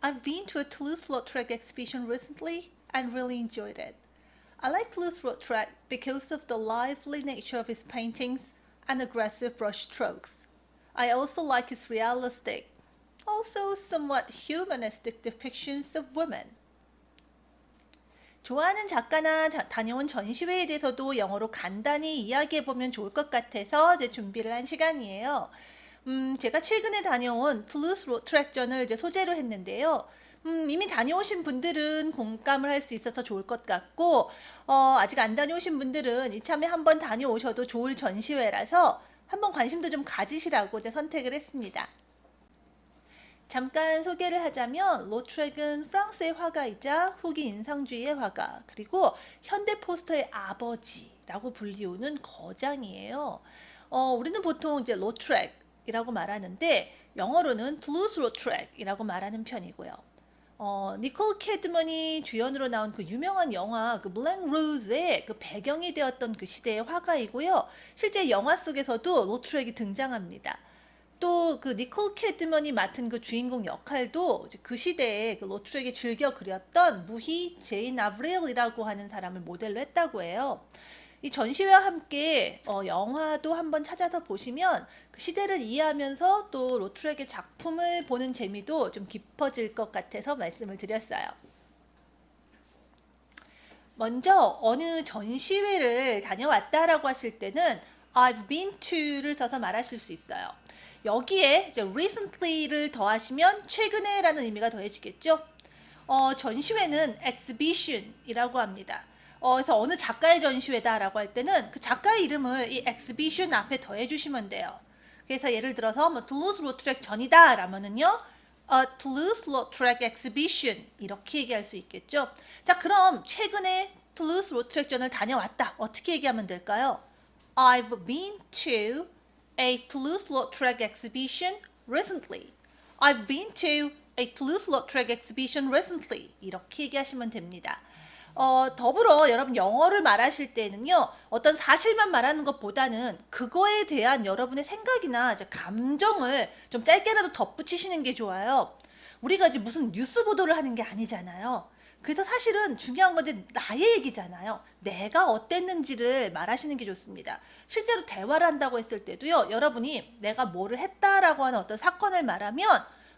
I've been to a Toulouse-Lautrec exhibition recently and really enjoyed it. I like Toulouse-Lautrec because of the lively nature of his paintings and aggressive brushstrokes. I also like his realistic, also somewhat humanistic depictions of women. 좋아하는 작가나 다녀온 전시회에 대해서도 영어로 간단히 이야기해보면 좋을 것 같아서 이제 준비를 한 시간이에요. 제가 최근에 다녀온 툴루스-로트렉전을 이제 소재로 했는데요. 이미 다녀오신 분들은 공감을 할 수 있어서 좋을 것 같고, 아직 안 다녀오신 분들은 이참에 한번 다녀오셔도 좋을 전시회라서 한번 관심도 좀 가지시라고 이제 선택을 했습니다. 잠깐 소개를 하자면 로트렉은 프랑스의 화가이자 후기 인상주의의 화가, 그리고 현대 포스터의 아버지라고 불리우는 거장이에요. 우리는 보통 이제 로트렉이라고 말하는데 영어로는 툴루스-로트렉이라고 말하는 편이고요. 니콜 캐드먼이 주연으로 나온 그 유명한 영화 그 블랭 로즈의 그 배경이 되었던 그 시대의 화가이고요. 실제 영화 속에서도 로트렉이 등장합니다. 또 그 니콜 캐드먼이 맡은 그 주인공 역할도 그 시대에 그 로트렉이 즐겨 그렸던 무희 제인 아브릴이라고 하는 사람을 모델로 했다고 해요. 이 전시회와 함께 영화도 한번 찾아서 보시면 그 시대를 이해하면서 또 로트렉의 작품을 보는 재미도 좀 깊어질 것 같아서 말씀을 드렸어요. 먼저 어느 전시회를 다녀왔다라고 하실 때는 I've been to를 써서 말하실 수 있어요. 여기에 이제 recently를 더하시면 최근에라는 의미가 더해지겠죠. 전시회는 exhibition이라고 합니다. 그래서 어느 작가의 전시회다라고 할 때는 그 작가의 이름을 이 exhibition 앞에 더해주시면 돼요. 그래서 예를 들어서 뭐 Toulouse-Lautrec 전이다 라면은요, a Toulouse-Lautrec exhibition 이렇게 얘기할 수 있겠죠. 자, 그럼 최근에 Toulouse-Lautrec 전을 다녀왔다. 어떻게 얘기하면 될까요? I've been to a Toulouse-Lautrec exhibition recently. I've been to a Toulouse-Lautrec exhibition recently. 이렇게 얘기하시면 됩니다. 더불어 여러분 영어를 말하실 때는요, 어떤 사실만 말하는 것보다는 그거에 대한 여러분의 생각이나 이제 감정을 좀 짧게라도 덧붙이시는 게 좋아요. 우리가 이제 무슨 뉴스 보도를 하는 게 아니잖아요. 그래서 사실은 중요한 건 이제 나의 얘기잖아요. 내가 어땠는지를 말하시는 게 좋습니다. 실제로 대화를 한다고 했을 때도요, 여러분이 내가 뭐를 했다라고 하는 어떤 사건을 말하면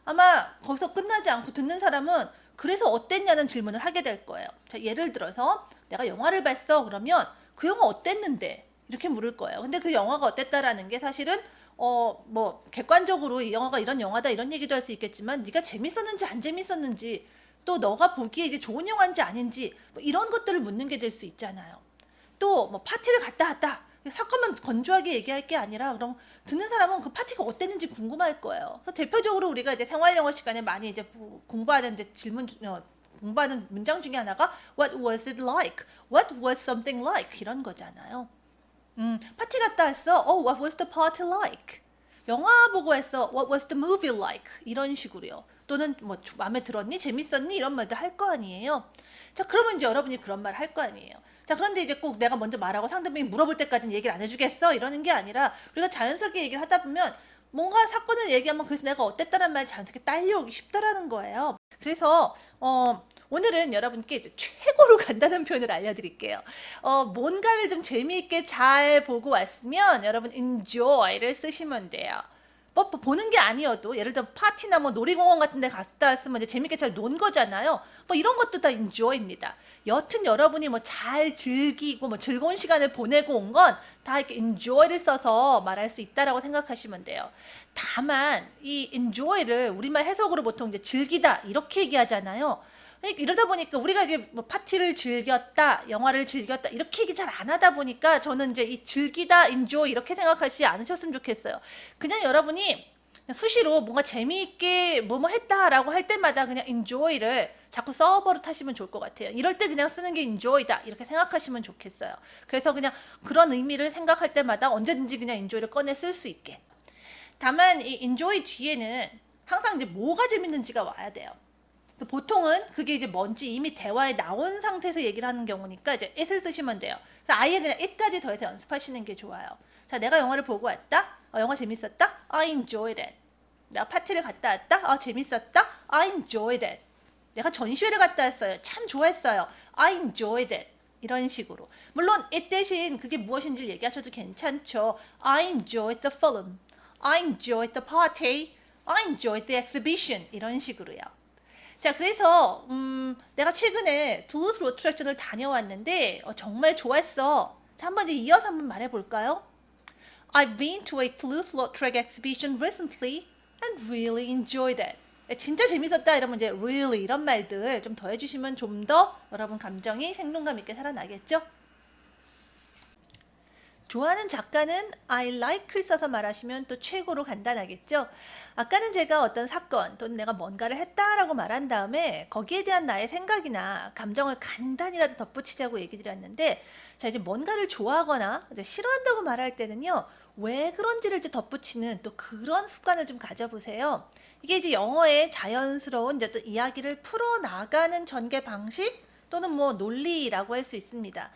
아마 거기서 끝나지 않고 듣는 사람은 그래서 어땠냐는 질문을 하게 될 거예요. 자, 예를 들어서 내가 영화를 봤어. 그러면 그 영화 어땠는데? 이렇게 물을 거예요. 근데 그 영화가 어땠다라는 게 사실은 뭐 객관적으로 이 영화가 이런 영화다 이런 얘기도 할 수 있겠지만 네가 재밌었는지 안 재밌었는지 또 너가 보기에 이제 좋은 영화인지 아닌지 뭐 이런 것들을 묻는 게 될 수 있잖아요. 또 뭐 파티를 갔다 왔다. 사건만 건조하게 얘기할 게 아니라 그럼 듣는 사람은 그 파티가 어땠는지 궁금할 거예요. 그래서 대표적으로 우리가 이제 생활 영어 시간에 많이 이제 공부하는 이제 공부하는 문장 중에 하나가 What was it like? What was something like? 이런 거잖아요. 파티 갔다 왔어. What was the party like? 영화 보고 왔어. What was the movie like? 이런 식으로요. 또는 뭐 마음에 들었니? 재밌었니? 이런 말도 할 거 아니에요. 자, 그러면 이제 여러분이 그런 말 할 거 아니에요. 자, 그런데 이제 꼭 내가 먼저 말하고 상대방이 물어볼 때까지는 얘기를 안 해주겠어? 이러는 게 아니라 우리가 자연스럽게 얘기를 하다 보면 뭔가 사건을 얘기하면 그래서 내가 어땠다는 말이 자연스럽게 딸려오기 쉽다라는 거예요. 그래서 오늘은 여러분께 최고로 간단한 표현을 알려드릴게요. 뭔가를 좀 재미있게 잘 보고 왔으면 여러분 enjoy를 쓰시면 돼요. 뭐 보는 게 아니어도 예를 들어 파티나 뭐 놀이공원 같은 데 갔다 왔으면 이제 재밌게 잘 논 거잖아요. 뭐 이런 것도 다 enjoy입니다. 여튼 여러분이 뭐 잘 즐기고 뭐 즐거운 시간을 보내고 온 건 다 이렇게 enjoy를 써서 말할 수 있다라고 생각하시면 돼요. 다만 이 enjoy를 우리말 해석으로 보통 이제 즐기다 이렇게 얘기하잖아요. 이러다 보니까 우리가 이제 뭐 파티를 즐겼다, 영화를 즐겼다 이렇게 얘기 잘 안 하다 보니까 저는 이제 이 즐기다, enjoy 이렇게 생각하시지 않으셨으면 좋겠어요. 그냥 여러분이 수시로 뭔가 재미있게 뭐뭐 했다라고 할 때마다 그냥 enjoy를 자꾸 써버릇 하시면 좋을 것 같아요. 이럴 때 그냥 쓰는 게 enjoy다 이렇게 생각하시면 좋겠어요. 그래서 그냥 그런 의미를 생각할 때마다 언제든지 그냥 enjoy를 꺼내 쓸 수 있게. 다만 이 enjoy 뒤에는 항상 이제 뭐가 재밌는지가 와야 돼요. 보통은 그게 이제 뭔지 이미 대화에 나온 상태에서 얘기를 하는 경우니까 이제 it을 쓰시면 돼요. 그래서 아예 그냥 it까지 더해서 연습하시는 게 좋아요. 자, 내가 영화를 보고 왔다. 영화 재밌었다. I enjoyed it. 내가 파티를 갔다 왔다. 아, 재밌었다. I enjoyed it. 내가 전시회를 갔다 왔어요. 참 좋아했어요. I enjoyed it. 이런 식으로. 물론 it 대신 그게 무엇인지 얘기하셔도 괜찮죠. I enjoyed the film. I enjoyed the party. I enjoyed the exhibition. 이런 식으로요. 자, 그래서 내가 최근에 툴루스 로트랙전을 다녀왔는데 정말 좋았어. 자, 한번 이제 이어서 한번 말해볼까요? I've been to a Toulouse-Lautrec exhibition recently and really enjoyed it. 진짜 재밌었다 이러면 이제 really 이런 말들 좀 더해주시면 좀 더 여러분 감정이 생동감 있게 살아나겠죠? 좋아하는 작가는 I like를 써서 말하시면 또 최고로 간단하겠죠? 아까는 제가 어떤 사건 또는 내가 뭔가를 했다라고 말한 다음에 거기에 대한 나의 생각이나 감정을 간단히라도 덧붙이자고 얘기 드렸는데 자, 이제 뭔가를 좋아하거나 이제 싫어한다고 말할 때는요. 왜 그런지를 이제 덧붙이는 또 그런 습관을 좀 가져보세요. 이게 이제 영어의 자연스러운 이제 또 이야기를 풀어나가는 전개 방식 또는 뭐 논리라고 할 수 있습니다.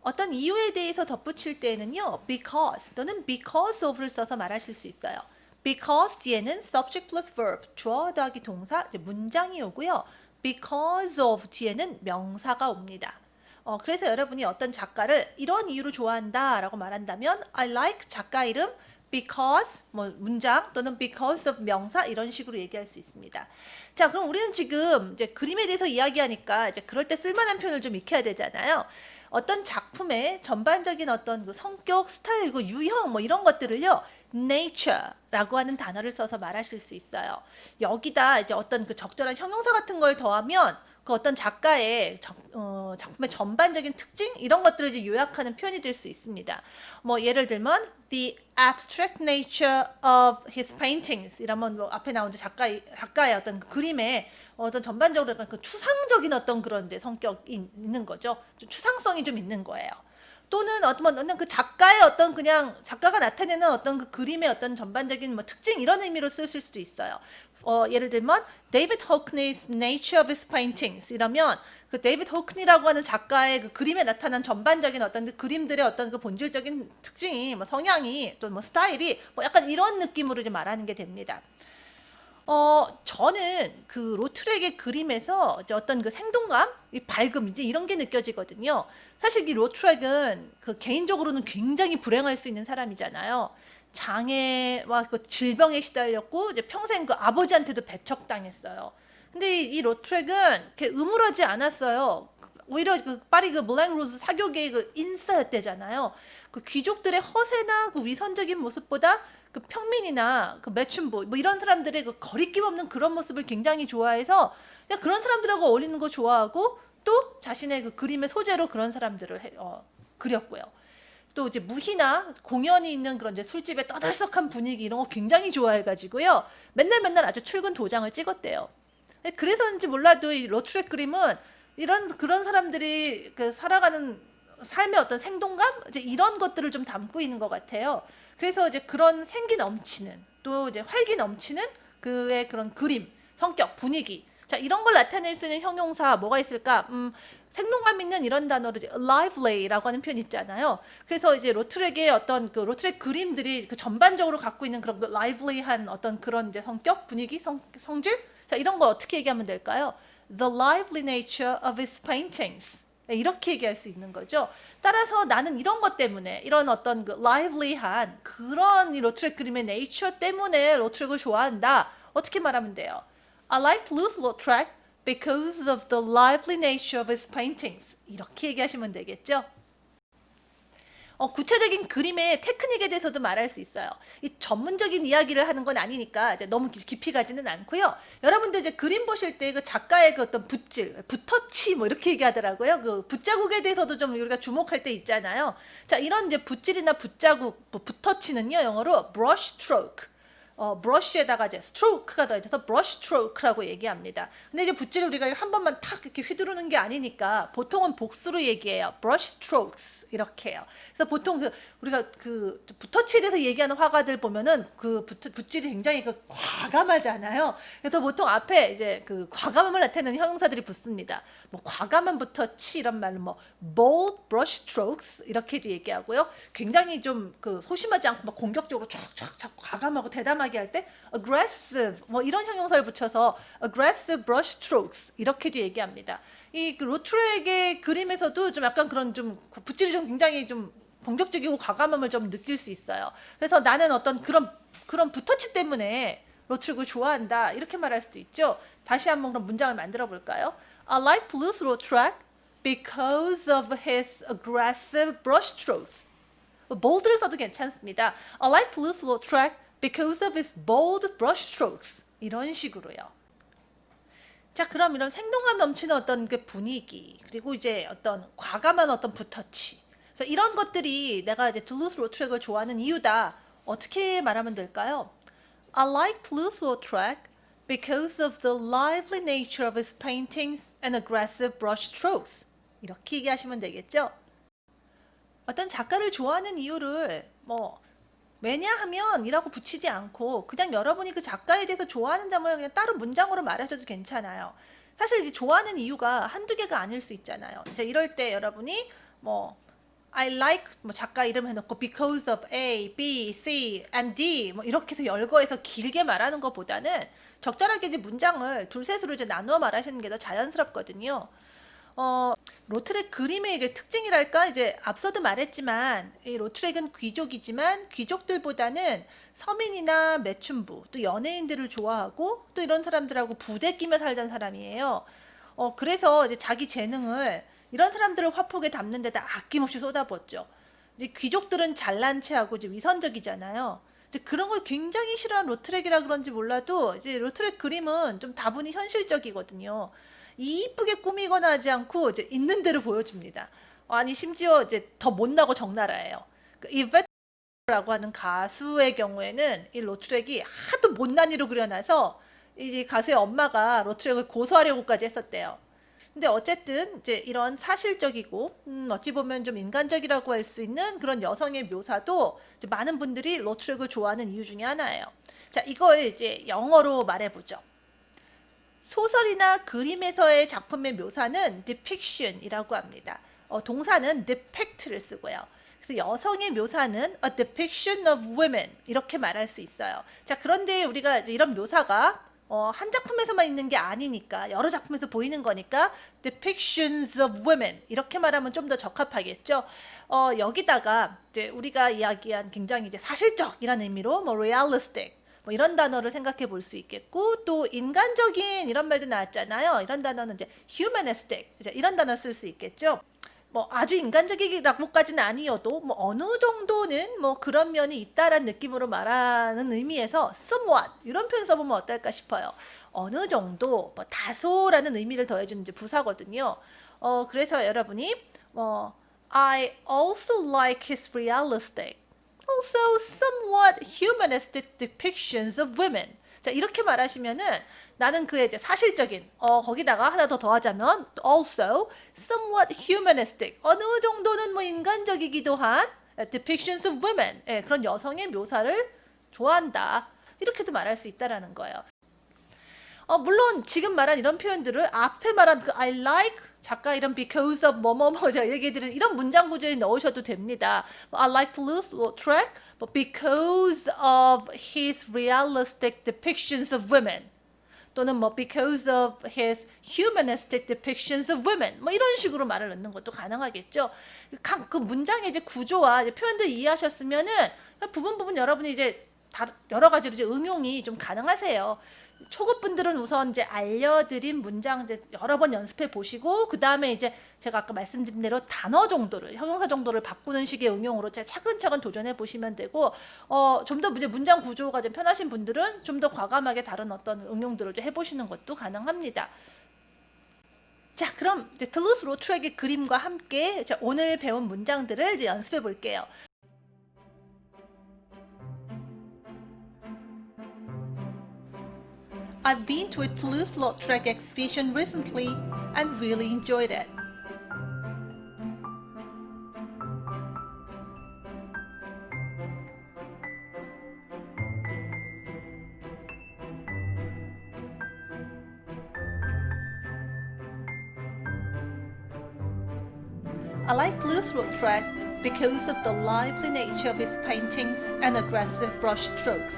어떤 이유에 대해서 덧붙일 때는요. because 또는 because of를 써서 말하실 수 있어요. because 뒤에는 subject plus verb, 주어 더하기 동사, 이제 문장이 오고요. because of 뒤에는 명사가 옵니다. 그래서 여러분이 어떤 작가를 이런 이유로 좋아한다 라고 말한다면 I like 작가 이름 because 뭐 문장 또는 because of 명사 이런 식으로 얘기할 수 있습니다. 자, 그럼 우리는 지금 이제 그림에 대해서 이야기하니까 이제 그럴 때 쓸만한 표현을 좀 익혀야 되잖아요. 어떤 작품의 전반적인 어떤 그 성격, 스타일, 그 유형 뭐 이런 것들을요. nature라고 하는 단어를 써서 말하실 수 있어요. 여기다 이제 어떤 그 적절한 형용사 같은 걸 더하면 그 어떤 작가의 작품의 전반적인 특징 이런 것들을 이제 요약하는 표현이 될 수 있습니다. 뭐 예를 들면 the abstract nature of his paintings 이러면 뭐 앞에 나온 작가의 어떤 그 그림에 어떤 전반적으로 약간 그 추상적인 어떤 그런 이제 성격이 있는 거죠. 좀 추상성이 좀 있는 거예요. 또는 어떤 그 작가의 어떤 그냥 작가가 나타내는 어떤 그 그림의 어떤 전반적인 뭐 특징 이런 의미로 쓰실 수도 있어요. 예를 들면 David Hockney's Nature of his Paintings 이러면 그 데이비드 호크니라고 하는 작가의 그 그림에 나타난 전반적인 어떤 그 그림들의 어떤 그 본질적인 특징이 뭐 성향이 또 뭐 스타일이 뭐 약간 이런 느낌으로 이제 말하는 게 됩니다. 저는 그 로트렉의 그림에서 이제 어떤 그 생동감, 이 밝음, 이제 이런 게 느껴지거든요. 사실 이 로트렉은 그 개인적으로는 굉장히 불행할 수 있는 사람이잖아요. 장애와 그 질병에 시달렸고, 이제 평생 그 아버지한테도 배척당했어요. 근데 이 로트렉은 이렇게 음울하지 않았어요. 오히려 그 파리 그 블랑 로즈 사교계의 그 인싸였대잖아요. 그 귀족들의 허세나 그 위선적인 모습보다 그 평민이나 그 매춘부 뭐 이런 사람들의 그 거리낌 없는 그런 모습을 굉장히 좋아해서 그냥 그런 사람들하고 어울리는 거 좋아하고 또 자신의 그 그림의 소재로 그런 사람들을 그렸고요. 또 이제 무희나 공연이 있는 그런 이제 술집의 떠들썩한 분위기 이런 거 굉장히 좋아해가지고요. 맨날 아주 출근 도장을 찍었대요. 그래서인지 몰라도 이 로트렉 그림은 그런 사람들이 그 살아가는 삶의 어떤 생동감 이제 이런 것들을 좀 담고 있는 것 같아요. 그래서 이제 그런 생기 넘치는 또 이제 활기 넘치는 그의 그런 그림, 성격, 분위기. 자, 이런 걸 나타낼 수 있는 형용사 뭐가 있을까? 생동감 있는 이런 단어로 이제 lively라고 하는 표현 있잖아요. 그래서 이제 로트렉의 어떤 그 로트렉 그림들이 그 전반적으로 갖고 있는 그런 그 lively한 어떤 그런 이제 성격, 분위기, 성질. 자, 이런 거 어떻게 얘기하면 될까요? The lively nature of his paintings. 이렇게 얘기할 수 있는 거죠. 따라서 나는 이런 것 때문에 이런 어떤 그 lively한 그런 이 로트렉 그림의 nature 때문에 로트렉을 좋아한다. 어떻게 말하면 돼요? I like Toulouse-Lautrec because of the lively nature of his paintings. 이렇게 얘기하시면 되겠죠. 구체적인 그림의 테크닉에 대해서도 말할 수 있어요. 이 전문적인 이야기를 하는 건 아니니까 이제 너무 깊이 가지는 않고요. 여러분들 이제 그림 보실 때 그 작가의 그 어떤 붓질, 붓터치 뭐 이렇게 얘기하더라고요. 그 붓자국에 대해서도 좀 우리가 주목할 때 있잖아요. 자, 이런 이제 붓질이나 붓자국, 뭐 붓터치는요, 영어로 brush stroke. 브러쉬에다가 이제 스트로크가 더해져서 브러쉬 스트로크라고 얘기합니다. 근데 이제 붓질을 우리가 한 번만 탁 이렇게 휘두르는 게 아니니까 보통은 복수로 얘기해요. 브러쉬 스트로크스 이렇게요. 그래서 보통 우리가 붓터치에 대해서 얘기하는 화가들 보면은 붓질이 굉장히 과감하잖아요. 그래서 보통 앞에 이제 과감함을 나타내는 형용사들이 붙습니다. 뭐 과감한 붓터치 이런 말로 뭐 bold brush strokes 이렇게도 얘기하고요. 굉장히 좀 소심하지 않고 막 공격적으로 쫙쫙 과감하고 대담하게 할 때 aggressive 뭐 이런 형용사를 붙여서 aggressive brush strokes 이렇게도 얘기합니다. 이 로트렉의 그림에서도 좀 약간 그런 좀 붓질이 좀 굉장히 좀 공격적이고 과감함을 좀 느낄 수 있어요. 그래서 나는 어떤 그런 붓터치 때문에 로트렉을 좋아한다 이렇게 말할 수도 있죠. 다시 한번 그럼 문장을 만들어 볼까요? I like Toulouse-Lautrec because of his aggressive brush strokes. bold를 써도 괜찮습니다. I like Toulouse-Lautrec because of his bold brush strokes. 이런 식으로요. 자, 그럼 이런 생동감 넘치는 어떤 분위기, 그리고 이제 어떤 과감한 어떤 붓터치. 그래서 이런 것들이 내가 이제 Toulouse-Lautrec을 좋아하는 이유다. 어떻게 말하면 될까요? I like Toulouse-Lautrec because of the lively nature of his paintings and aggressive brush strokes. 이렇게 얘기하시면 되겠죠? 어떤 작가를 좋아하는 이유를 왜냐하면 이라고 붙이지 않고 그냥 여러분이 그 작가에 대해서 좋아하는 점을 그냥 따로 문장으로 말하셔도 괜찮아요. 사실 이제 좋아하는 이유가 한두 개가 아닐 수 있잖아요. 이제 이럴 때 여러분이 I like 작가 이름 해놓고 because of A, B, C, and D 이렇게 해서 열거해서 길게 말하는 것보다는 적절하게 이제 문장을 둘셋으로 이제 나누어 말하시는 게 더 자연스럽거든요. 로트렉 그림의 이제 특징이랄까 이제 앞서도 말했지만 이 로트렉은 귀족이지만 귀족들보다는 서민이나 매춘부 또 연예인들을 좋아하고 또 이런 사람들하고 부대 끼며 살던 사람이에요. 그래서 이제 자기 재능을 이런 사람들을 화폭에 담는 데다 아낌없이 쏟아붓죠. 이제 귀족들은 잘난 체하고 이제 위선적이잖아요. 근데 그런 걸 굉장히 싫어하는 로트렉이라 그런지 몰라도 이제 로트렉 그림은 좀 다분히 현실적이거든요. 이쁘게 꾸미거나 하지 않고 이제 있는 대로 보여줍니다. 아니 심지어 이제 더 못나고 적나라해요. 이베트라고 하는 가수의 경우에는 이 로트렉이 하도 못난이로 그려놔서 이제 가수의 엄마가 로트렉을 고소하려고까지 했었대요. 근데 어쨌든 이제 이런 사실적이고 어찌 보면 좀 인간적이라고 할 수 있는 그런 여성의 묘사도 이제 많은 분들이 로트렉을 좋아하는 이유 중에 하나예요. 자, 이걸 이제 영어로 말해보죠. 소설이나 그림에서의 작품의 묘사는 depiction이라고 합니다. 동사는 depict를 쓰고요. 그래서 여성의 묘사는 a depiction of women 이렇게 말할 수 있어요. 자, 그런데 우리가 이제 이런 묘사가 한 작품에서만 있는 게 아니니까 여러 작품에서 보이는 거니까 depictions of women 이렇게 말하면 좀 더 적합하겠죠. 여기다가 이제 우리가 이야기한 굉장히 이제 사실적이라는 의미로 realistic 이런 단어를 생각해 볼 수 있겠고 또 인간적인 이런 말도 나왔잖아요. 이런 단어는 이제 humanistic 이런 단어 쓸 수 있겠죠. 아주 인간적이라고까지는 아니어도 어느 정도는 그런 면이 있다라는 느낌으로 말하는 의미에서 somewhat 이런 표현 써보면 어떨까 싶어요. 어느 정도 다소라는 의미를 더해주는 이제 부사거든요. 그래서 여러분이 I also like his realistic also somewhat humanistic depictions of women. 자, 이렇게 말하시면은 나는 그의 이제 사실적인 거기다가 하나 더 더하자면 also somewhat humanistic 어느 정도는 인간적이기도 한 depictions of women 그런 여성의 묘사를 좋아한다. 이렇게도 말할 수 있다라는 거예요. 물론 지금 말한 이런 표현들을 앞에 말한 I like 작가 이름 because of 뭐뭐뭐 제가 얘기드린 이런 문장 구조에 넣으셔도 됩니다. I like Toulouse-Lautrec but because of his realistic depictions of women 또는 because of his humanistic depictions of women 이런 식으로 말을 넣는 것도 가능하겠죠. 그 문장의 이제 구조와 이제 표현들 이해하셨으면은 부분 여러분이 이제 여러 가지로 이제 응용이 좀 가능하세요. 초급분들은 우선 이제 알려드린 문장 이제 여러 번 연습해 보시고 그 다음에 이제 제가 아까 말씀드린 대로 단어 정도를 형용사 정도를 바꾸는 식의 응용으로 차근차근 도전해 보시면 되고 좀 더 문장 구조가 좀 편하신 분들은 좀 더 과감하게 다른 어떤 응용들을 해보시는 것도 가능합니다. 자, 그럼 이제 툴루스-로트렉의 그림과 함께 오늘 배운 문장들을 이제 연습해 볼게요. I've been to a Toulouse-Lautrec exhibition recently and really enjoyed it. I like Toulouse-Lautrec because of the lively nature of his paintings and aggressive brushstrokes.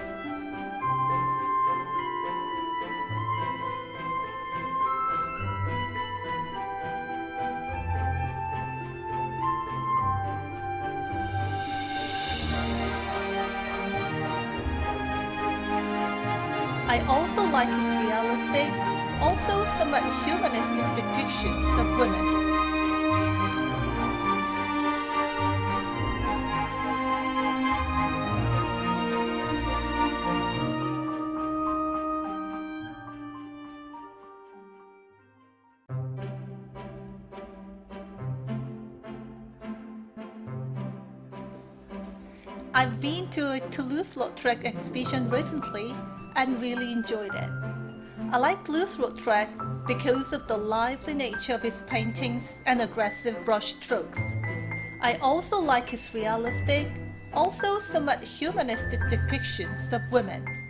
I also like his realistic, also somewhat humanistic depictions of women. I've been to a Toulouse-Lautrec exhibition recently and really enjoyed it. I like Toulouse-Lautrec because of the lively nature of his paintings and aggressive brushstrokes. I also like his realistic, also somewhat humanistic depictions of women.